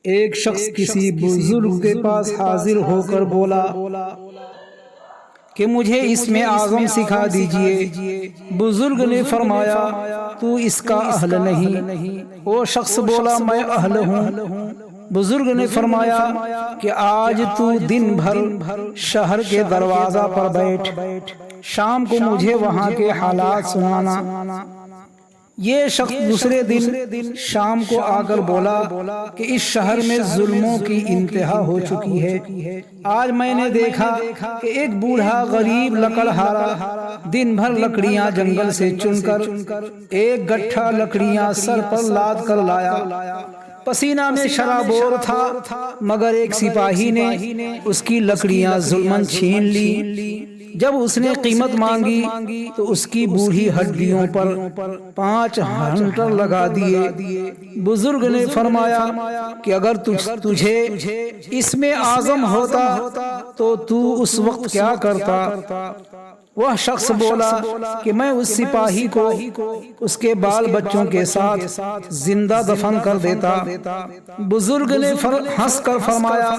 ایک شخص کسی بزرگ کے پاس حاضر ہو کر بولا کہ مجھے اسم اعظم سکھا دیجئے۔ بزرگ نے فرمایا تو اس کا اہل نہیں۔ وہ شخص بولا میں اہل ہوں۔ بزرگ نے فرمایا کہ آج تو دن بھر شہر کے دروازہ پر بیٹھ، شام کو مجھے وہاں کے حالات سنانا۔ یہ شخص دوسرے دن شام کو آ کر بولا کہ اس شہر میں ظلموں کی انتہا ہو چکی ہے۔ آج میں نے دیکھا کہ ایک بوڑھا غریب لکڑہارا دن بھر لکڑیاں جنگل سے چن کر ایک گٹھا لکڑیاں سر پر لاد کر لایا۔ پسینہ میں شرابور تھا، مگر ایک سپاہی نے اس کی لکڑیاں ظلماً چھین لی۔ جب اس نے قیمت مانگی تو اس کی بوڑھی ہڈیوں پر 5 ہنٹر لگا دیے۔ بزرگ نے فرمایا کہ اگر تجھے اسم اعظم ہوتا تو تو اس وقت کیا کرتا؟ وہ شخص بولا کہ میں اس سپاہی کو اس کے بال بچوں کے ساتھ زندہ دفن کر دیتا۔ بزرگ نے ہنس کر فرمایا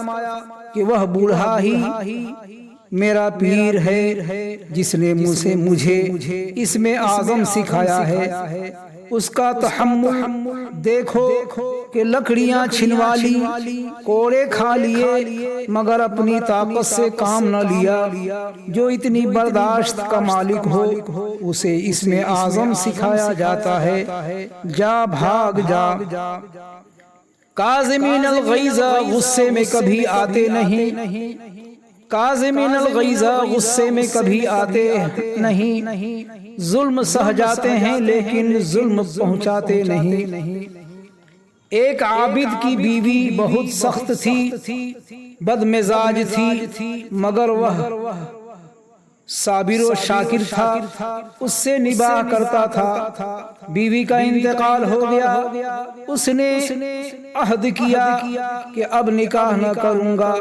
کہ وہ بوڑھا ہی میرا پیر ہے جس نے مجھے اسم اعظم سکھایا ہے۔ اس کا تحمل دیکھو کہ لکڑیاں چھنوا لی، کوڑے کھا لیے، مگر اپنی طاقت سے کام نہ لیا۔ جو اتنی برداشت کا مالک ہو اسے اسم اعظم سکھایا جاتا ہے۔ جا بھاگ جا۔ کاظمین الغیظ غصے میں کبھی آتے نہیں، کاظمین الغیظ غصے میں کبھی آتے نہیں، ظلم سہ جاتے ہیں لیکن ظلم پہنچاتے نہیں۔ ایک عابد کی بیوی بہت سخت تھی، بد مزاج تھی، مگر وہ صابر و شاکر تھا، اس سے نباہ کرتا تھا۔ بیوی کا انتقال ہو گیا، اس نے عہد کیا کہ اب نکاح نہ کروں گا،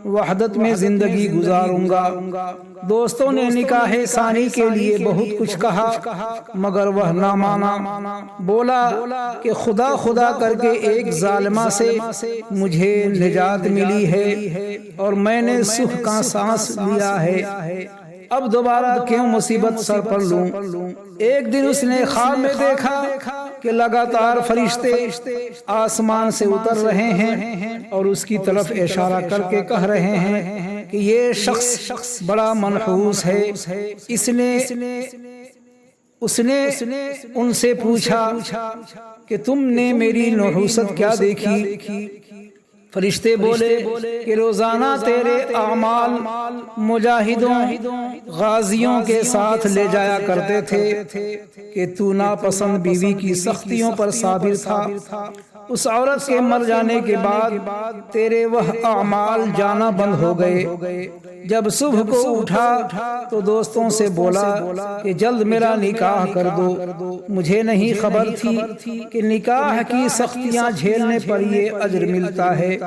وحدت میں زندگی گزاروں گا۔ دوستوں نے نکاح ثانی کے لیے بہت کچھ کہا مگر وہ نہ مانا۔ بولا کہ خدا خدا کر کے ایک ظالمہ سے مجھے نجات ملی ہے اور میں نے سکھ کا سانس لیا ہے، اب دوبارہ کیوں مصیبت سر پر لوں؟ ایک دن اس نے خواب میں دیکھا کہ لگاتار فرشتے آسمان سے اتر رہے ہیں اور اس کی طرف اشارہ کر کے کہہ رہے ہیں کہ یہ شخص بڑا منحوس ہے۔ اس نے ان سے پوچھا کہ تم نے میری نحوست کیا دیکھی؟ فرشتے بولے کہ روزانہ تیرے اعمال مجاہدوں غازیوں کے ساتھ لے جایا کرتے تھے کہ تو ناپسند بیوی کی سختیوں پر صابر تھا۔ اس عورت کے مر جانے کے بعد تیرے وہ اعمال جانا بند ہو گئے۔ جب صبح کو اٹھا تو دوستوں سے بولا کہ جلد میرا نکاح کر دو، مجھے نہیں خبر تھی کہ نکاح کی سختیاں جھیلنے پر یہ اجر ملتا ہے۔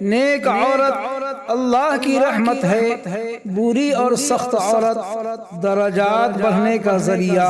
نیک عورت اللہ کی رحمت ہے، بری اور سخت عورت درجات بڑھنے کا ذریعہ۔